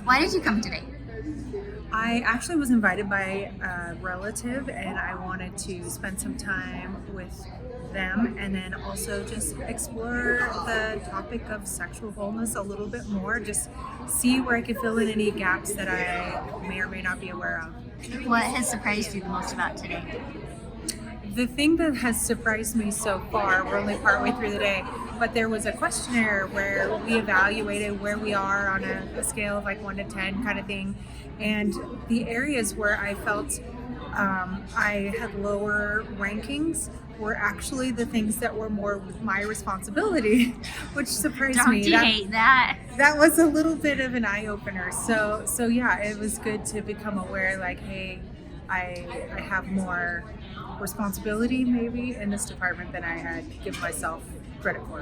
Why did you come today? I actually was invited by a relative, and I wanted to spend some time with them and then also just explore the topic of sexual wholeness a little bit more, just see where I could fill in any gaps that I may or may not be aware of. What has surprised you the most about today? The thing that has surprised me so far, we're only partway through the day, but there was a questionnaire where we evaluated where we are on a scale of like 1 to 10 kind of thing. And the areas where I felt I had lower rankings were actually the things that were more my responsibility, which surprised me. Don't you hate that? That was a little bit of an eye-opener. So yeah, it was good to become aware, like, hey, I have more responsibility maybe in this department than I had given myself credit for.